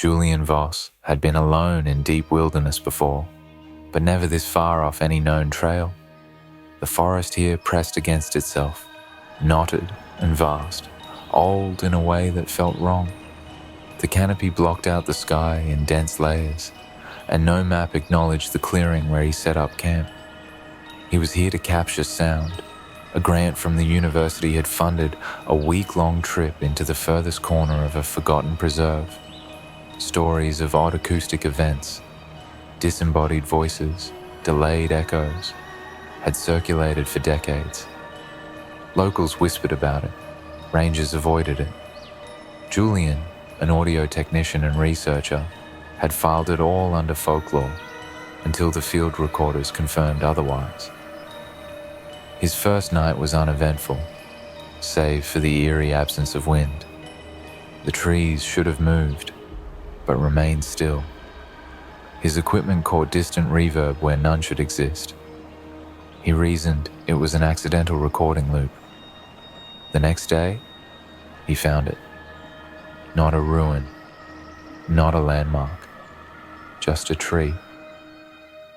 Julian Voss had been alone in deep wilderness before, but never this far off any known trail. The forest here pressed against itself, knotted and vast, old in a way that felt wrong. The canopy blocked out the sky in dense layers, and no map acknowledged the clearing where he set up camp. He was here to capture sound. A grant from the university had funded a week-long trip into the furthest corner of a forgotten preserve. Stories of odd acoustic events, disembodied voices, delayed echoes, had circulated for decades. Locals whispered about it. Rangers avoided it. Julian, an audio technician and researcher, had filed it all under folklore until the field recorders confirmed otherwise. His first night was uneventful, save for the eerie absence of wind. The trees should have moved, but remained still. His equipment caught distant reverb where none should exist. He reasoned it was an accidental recording loop. The next day, he found it. Not a ruin, not a landmark, just a tree.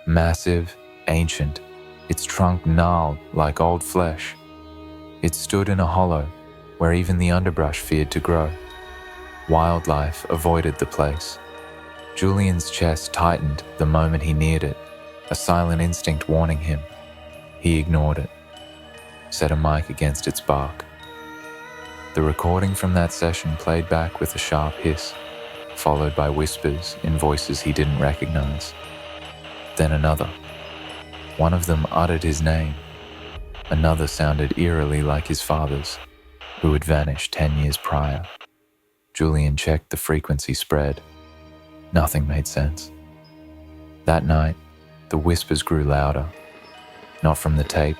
Massive, ancient, its trunk gnarled like old flesh. It stood in a hollow where even the underbrush feared to grow. Wildlife avoided the place. Julian's chest tightened the moment he neared it, a silent instinct warning him. He ignored it, set a mic against its bark. The recording from that session played back with a sharp hiss, followed by whispers in voices he didn't recognize. Then another. One of them uttered his name. Another sounded eerily like his father's, who had vanished 10 years prior. Julian checked the frequency spread. Nothing made sense. That night, the whispers grew louder, not from the tape,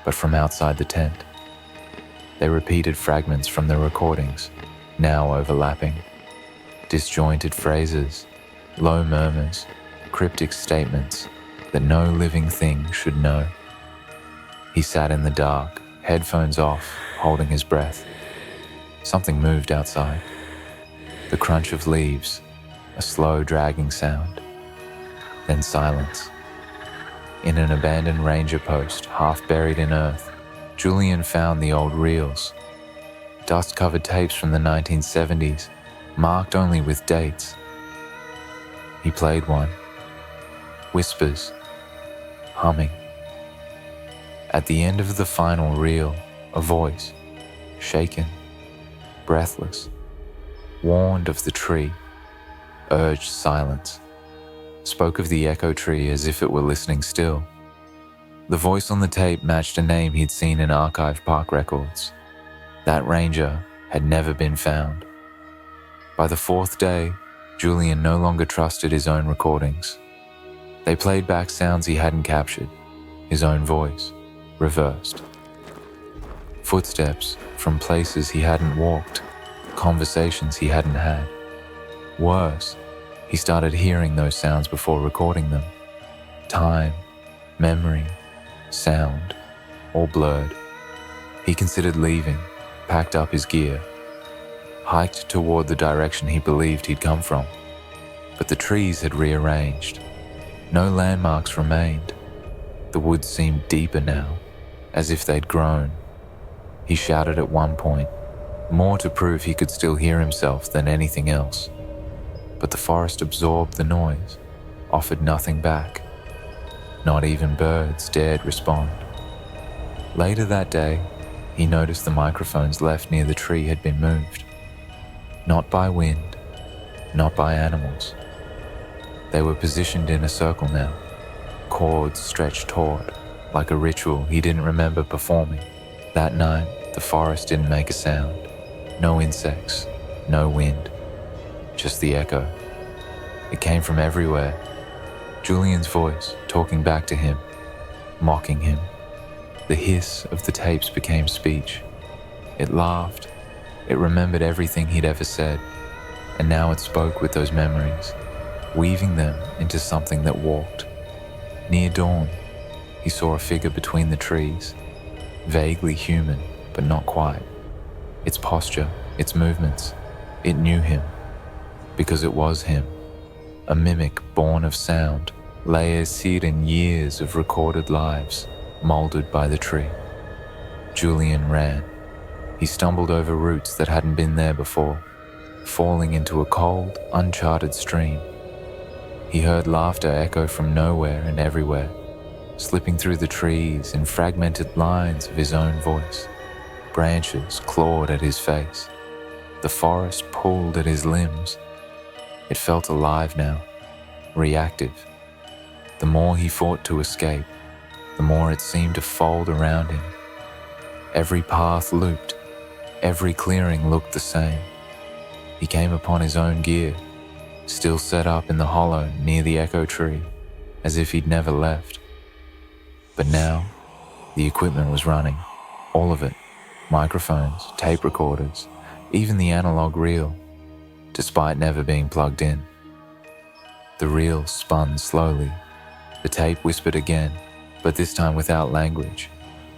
but from outside the tent. They repeated fragments from the recordings, now overlapping. Disjointed phrases, low murmurs, cryptic statements that no living thing should know. He sat in the dark, headphones off, holding his breath. Something moved outside. The crunch of leaves, a slow dragging sound. Then silence. In an abandoned ranger post, half buried in earth, Julian found the old reels. Dust-covered tapes from the 1970s, marked only with dates. He played one. Whispers. Humming. At the end of the final reel, a voice, shaken, breathless, warned of the tree, urged silence, spoke of the echo tree as if it were listening still. The voice on the tape matched a name he'd seen in archived park records. That ranger had never been found. By the fourth day, Julian no longer trusted his own recordings. They played back sounds he hadn't captured, his own voice, reversed. Footsteps from places he hadn't walked, conversations he hadn't had. Worse, he started hearing those sounds before recording them. Time, memory, sound, all blurred. He considered leaving, packed up his gear, hiked toward the direction he believed he'd come from. But the trees had rearranged. No landmarks remained. The woods seemed deeper now, as if they'd grown. He shouted at one point, more to prove he could still hear himself than anything else. But the forest absorbed the noise, offered nothing back. Not even birds dared respond. Later that day, he noticed the microphones left near the tree had been moved. Not by wind, not by animals. They were positioned in a circle now, cords stretched taut, like a ritual he didn't remember performing. That night, the forest didn't make a sound. No insects, no wind, just the echo. It came from everywhere. Julian's voice talking back to him, mocking him. The hiss of the tapes became speech. It laughed. It remembered everything he'd ever said, and now it spoke with those memories, weaving them into something that walked. Near dawn, he saw a figure between the trees, vaguely human, but not quite. Its posture, its movements, it knew him. because it was him, a mimic born of sound, layers seared in years of recorded lives, molded by the tree. Julian ran. He stumbled over roots that hadn't been there before, falling into a cold, uncharted stream. He heard laughter echo from nowhere and everywhere, slipping through the trees in fragmented lines of his own voice. Branches clawed at his face. The forest pulled at his limbs. It felt alive now, reactive. The more he fought to escape, the more it seemed to fold around him. Every path looped, every clearing looked the same. He came upon his own gear, still set up in the hollow near the echo tree, as if he'd never left. But now, the equipment was running, all of it, microphones, tape recorders, even the analog reel, despite never being plugged in. The reel spun slowly. The tape whispered again, but this time without language,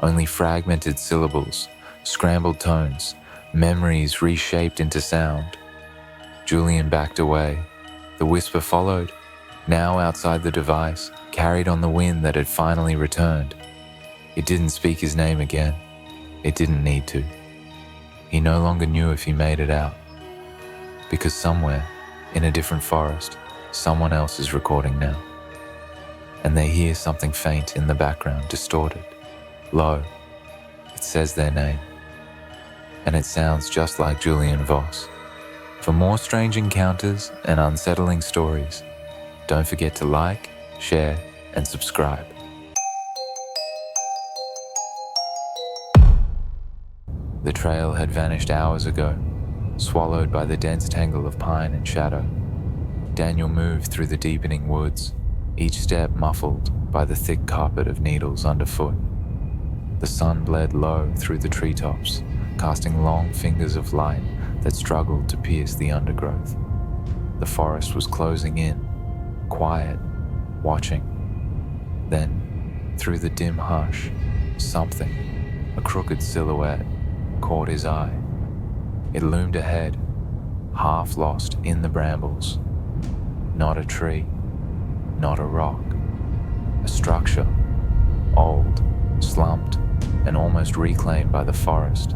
only fragmented syllables, scrambled tones, memories reshaped into sound. Julian backed away. The whisper followed, now outside the device, carried on the wind that had finally returned. It didn't speak his name again. It didn't need to. He no longer knew if he made it out. Because somewhere, in a different forest, someone else is recording now. And they hear something faint in the background, distorted, low. It says their name. And it sounds just like Julian Voss. For more strange encounters and unsettling stories, don't forget to like, share, and subscribe. The trail had vanished hours ago, swallowed by the dense tangle of pine and shadow. Daniel moved through the deepening woods, each step muffled by the thick carpet of needles underfoot. The sun bled low through the treetops, casting long fingers of light that struggled to pierce the undergrowth. The forest was closing in, quiet, watching. Then, through the dim hush, something, a crooked silhouette, caught his eye. It loomed ahead, half lost in the brambles. Not a tree, not a rock. A structure, old, slumped, and almost reclaimed by the forest.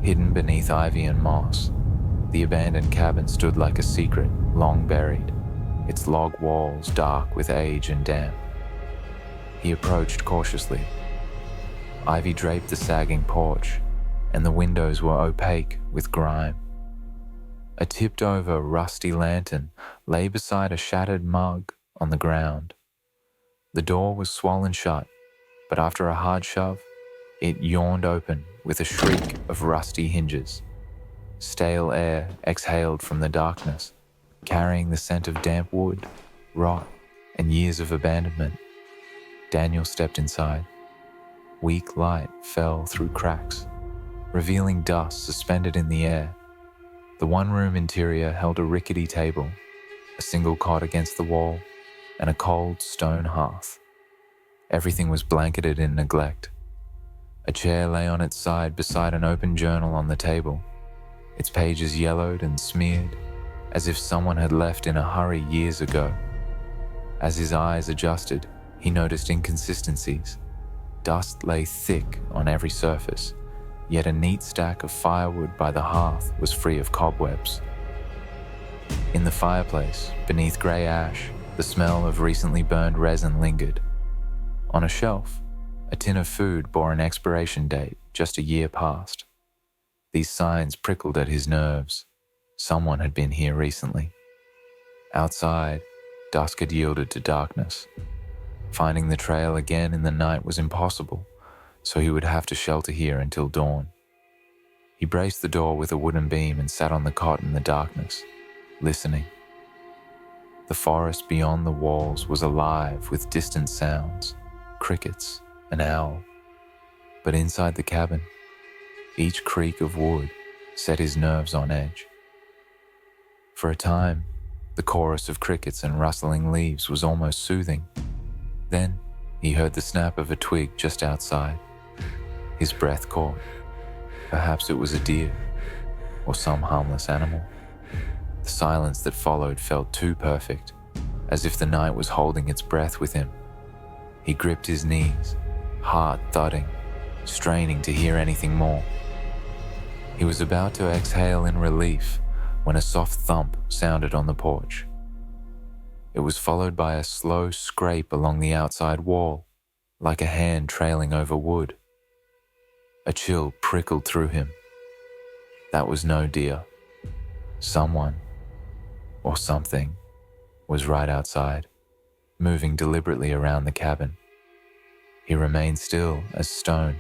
Hidden beneath ivy and moss, the abandoned cabin stood like a secret, long buried, its log walls dark with age and damp. He approached cautiously. Ivy draped the sagging porch, and the windows were opaque with grime. A tipped-over rusty lantern lay beside a shattered mug on the ground. The door was swollen shut, but after a hard shove, it yawned open with a shriek of rusty hinges. Stale air exhaled from the darkness, carrying the scent of damp wood, rot, and years of abandonment. Daniel stepped inside. Weak light fell through cracks, revealing dust suspended in the air. The one-room interior held a rickety table, a single cot against the wall, and a cold stone hearth. Everything was blanketed in neglect. A chair lay on its side beside an open journal on the table, its pages yellowed and smeared, as if someone had left in a hurry years ago. As his eyes adjusted, he noticed inconsistencies. Dust lay thick on every surface, yet a neat stack of firewood by the hearth was free of cobwebs. In the fireplace, beneath grey ash, the smell of recently burned resin lingered. On a shelf, a tin of food bore an expiration date just a year past. These signs prickled at his nerves. Someone had been here recently. Outside, dusk had yielded to darkness. Finding the trail again in the night was impossible, so he would have to shelter here until dawn. He braced the door with a wooden beam and sat on the cot in the darkness, listening. The forest beyond the walls was alive with distant sounds, crickets, an owl. But inside the cabin, each creak of wood set his nerves on edge. For a time, the chorus of crickets and rustling leaves was almost soothing. Then, he heard the snap of a twig just outside. His breath caught. Perhaps it was a deer, or some harmless animal. The silence that followed felt too perfect, as if the night was holding its breath with him. He gripped his knees, heart thudding, straining to hear anything more. He was about to exhale in relief when a soft thump sounded on the porch. It was followed by a slow scrape along the outside wall, like a hand trailing over wood. A chill prickled through him. That was no deer. Someone, or something, was right outside, moving deliberately around the cabin. He remained still as stone,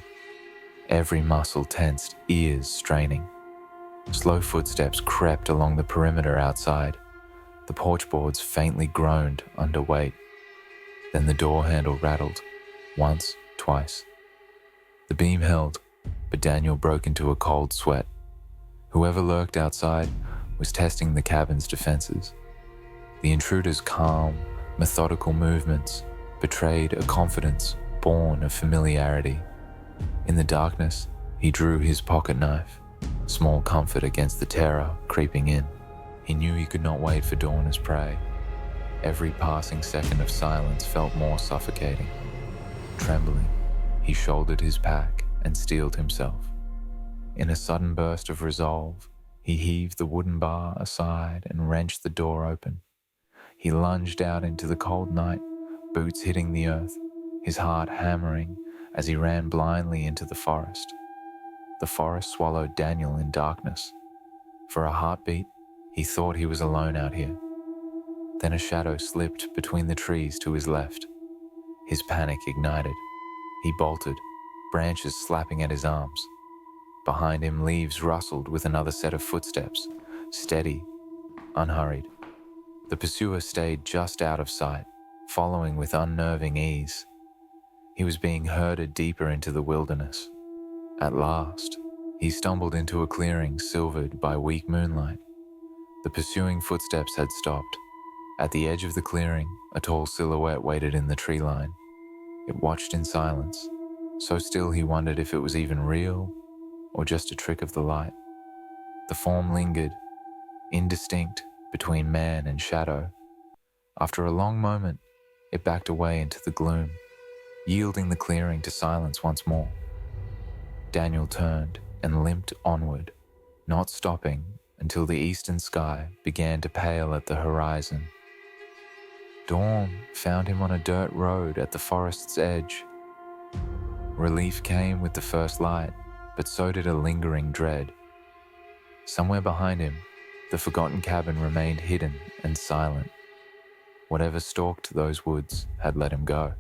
every muscle tensed, ears straining. Slow footsteps crept along the perimeter outside. The porch boards faintly groaned under weight. Then the door handle rattled, once, twice. The beam held, but Daniel broke into a cold sweat. Whoever lurked outside was testing the cabin's defenses. The intruder's calm, methodical movements betrayed a confidence born of familiarity. In the darkness, he drew his pocket knife, small comfort against the terror creeping in. He knew he could not wait for dawn as prey. Every passing second of silence felt more suffocating. Trembling, he shouldered his pack and steeled himself. In a sudden burst of resolve, he heaved the wooden bar aside and wrenched the door open. He lunged out into the cold night, boots hitting the earth, his heart hammering as he ran blindly into the forest. The forest swallowed Daniel in darkness. For a heartbeat, he thought he was alone out here. Then a shadow slipped between the trees to his left. His panic ignited. He bolted, branches slapping at his arms. Behind him, leaves rustled with another set of footsteps, steady, unhurried. The pursuer stayed just out of sight, following with unnerving ease. He was being herded deeper into the wilderness. At last, he stumbled into a clearing silvered by weak moonlight. The pursuing footsteps had stopped. At the edge of the clearing, a tall silhouette waited in the tree line. It watched in silence, so still he wondered if it was even real or just a trick of the light. The form lingered, indistinct between man and shadow. After a long moment, it backed away into the gloom, yielding the clearing to silence once more. Daniel turned and limped onward, not stopping until the eastern sky began to pale at the horizon. Dawn found him on a dirt road at the forest's edge. Relief came with the first light, but so did a lingering dread. Somewhere behind him, the forgotten cabin remained hidden and silent. Whatever stalked those woods had let him go,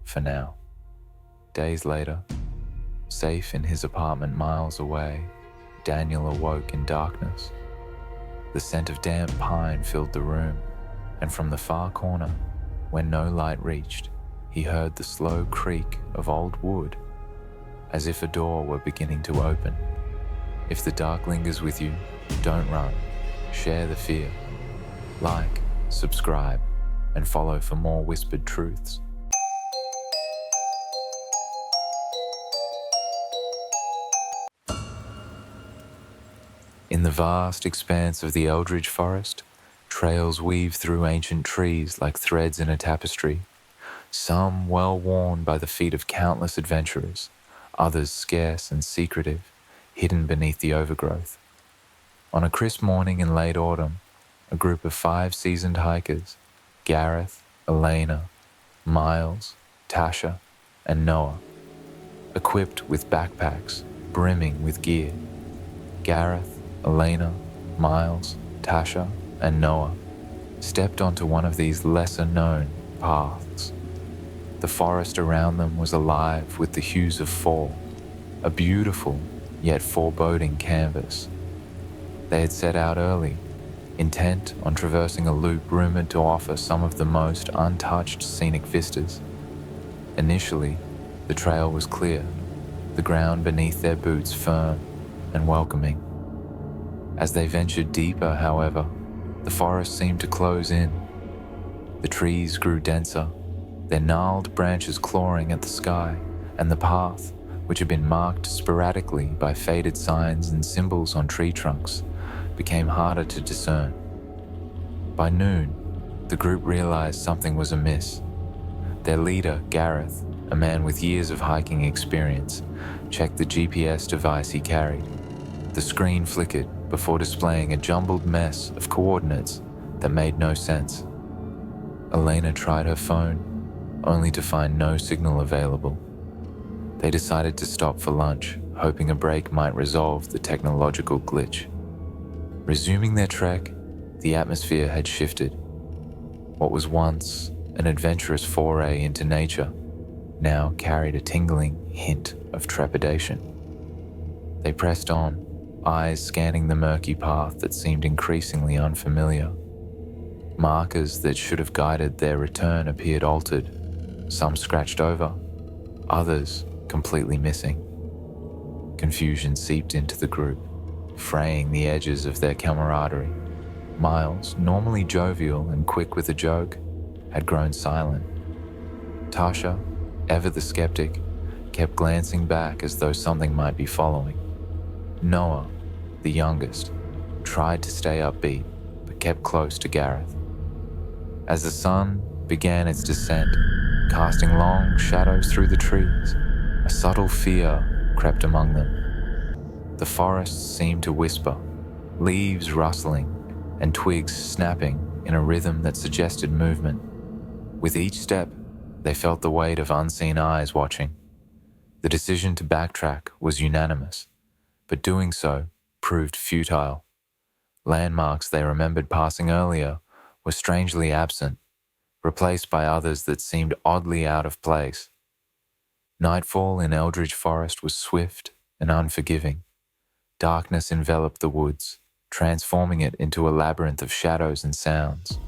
for now. Days later, safe in his apartment miles away, Daniel awoke in darkness. The scent of damp pine filled the room, and from the far corner, where no light reached, he heard the slow creak of old wood, as if a door were beginning to open. If the dark lingers with you, don't run. Share the fear. Like, subscribe, and follow for more whispered truths. In the vast expanse of the Eldridge Forest, trails weave through ancient trees like threads in a tapestry, some well worn by the feet of countless adventurers, others scarce and secretive, hidden beneath the overgrowth. On a crisp morning in late autumn, a group of 5 seasoned hikers, Gareth, Elena, Miles, Tasha, and Noah, equipped with backpacks brimming with gear. Gareth, Elena, Miles, Tasha, and Noah stepped onto one of these lesser-known paths. The forest around them was alive with the hues of fall, a beautiful yet foreboding canvas. They had set out early, intent on traversing a loop rumored to offer some of the most untouched scenic vistas. Initially, the trail was clear, the ground beneath their boots firm and welcoming. As they ventured deeper, however, the forest seemed to close in. The trees grew denser, their gnarled branches clawing at the sky, and the path, which had been marked sporadically by faded signs and symbols on tree trunks, became harder to discern. By noon, the group realized something was amiss. Their leader, Gareth, a man with years of hiking experience, checked the GPS device he carried. The screen flickered before displaying a jumbled mess of coordinates that made no sense. Elena tried her phone, only to find no signal available. They decided to stop for lunch, hoping a break might resolve the technological glitch. Resuming their trek, the atmosphere had shifted. What was once an adventurous foray into nature now carried a tingling hint of trepidation. They pressed on, eyes scanning the murky path that seemed increasingly unfamiliar. Markers that should have guided their return appeared altered, some scratched over, others completely missing. Confusion seeped into the group, fraying the edges of their camaraderie. Miles, normally jovial and quick with a joke, had grown silent. Tasha, ever the skeptic, kept glancing back as though something might be following. Noah, the youngest, tried to stay upbeat, but kept close to Gareth. As the sun began its descent, casting long shadows through the trees, a subtle fear crept among them. The forest seemed to whisper, leaves rustling and twigs snapping in a rhythm that suggested movement. With each step, they felt the weight of unseen eyes watching. The decision to backtrack was unanimous, but doing so proved futile. Landmarks they remembered passing earlier were strangely absent, replaced by others that seemed oddly out of place. Nightfall in Eldridge Forest was swift and unforgiving. Darkness enveloped the woods, transforming it into a labyrinth of shadows and sounds.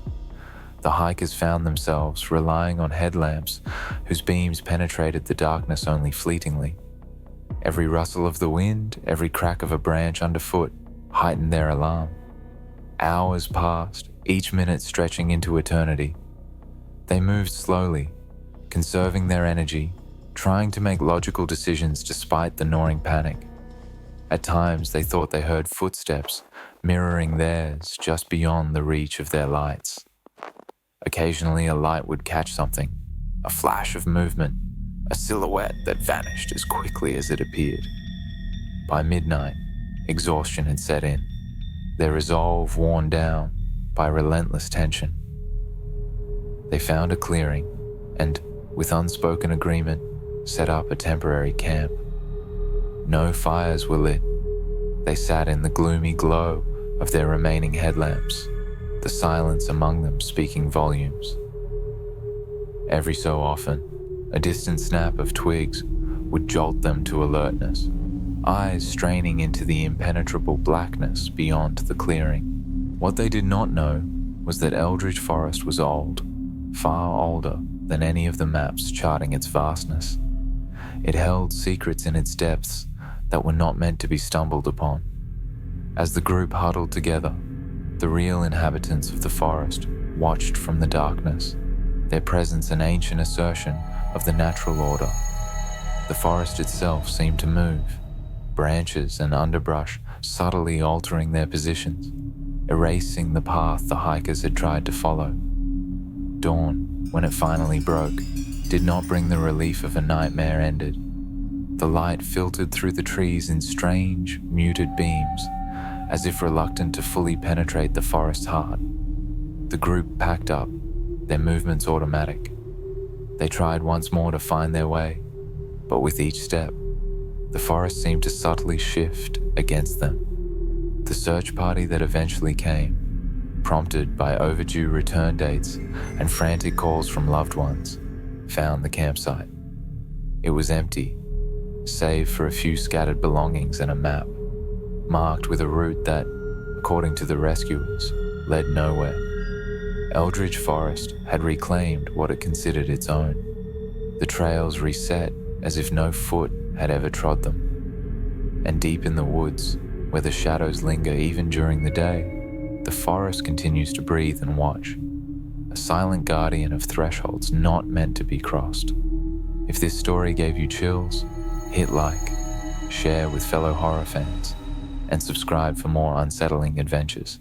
The hikers found themselves relying on headlamps whose beams penetrated the darkness only fleetingly. Every rustle of the wind, every crack of a branch underfoot heightened their alarm. Hours passed, each minute stretching into eternity. They moved slowly, conserving their energy, trying to make logical decisions despite the gnawing panic. At times they thought they heard footsteps mirroring theirs just beyond the reach of their lights. Occasionally a light would catch something, a flash of movement, a silhouette that vanished as quickly as it appeared. By midnight, exhaustion had set in, their resolve worn down by relentless tension. They found a clearing and, with unspoken agreement, set up a temporary camp. No fires were lit. They sat in the gloomy glow of their remaining headlamps, the silence among them speaking volumes. Every so often, a distant snap of twigs would jolt them to alertness, eyes straining into the impenetrable blackness beyond the clearing. What they did not know was that Eldridge Forest was old, far older than any of the maps charting its vastness. It held secrets in its depths that were not meant to be stumbled upon. As the group huddled together, the real inhabitants of the forest watched from the darkness, their presence an ancient assertion of the natural order. The forest itself seemed to move, branches and underbrush subtly altering their positions, erasing the path the hikers had tried to follow. Dawn, when it finally broke, did not bring the relief of a nightmare ended. The light filtered through the trees in strange, muted beams, as if reluctant to fully penetrate the forest's heart. The group packed up, their movements automatic. They tried once more to find their way, but with each step, the forest seemed to subtly shift against them. The search party that eventually came, prompted by overdue return dates and frantic calls from loved ones, found the campsite. It was empty, save for a few scattered belongings and a map, marked with a route that, according to the rescuers, led nowhere. Eldridge Forest had reclaimed what it considered its own. The trails reset as if no foot had ever trod them. And deep in the woods, where the shadows linger even during the day, the forest continues to breathe and watch, a silent guardian of thresholds not meant to be crossed. If this story gave you chills, hit like, share with fellow horror fans, and subscribe for more unsettling adventures.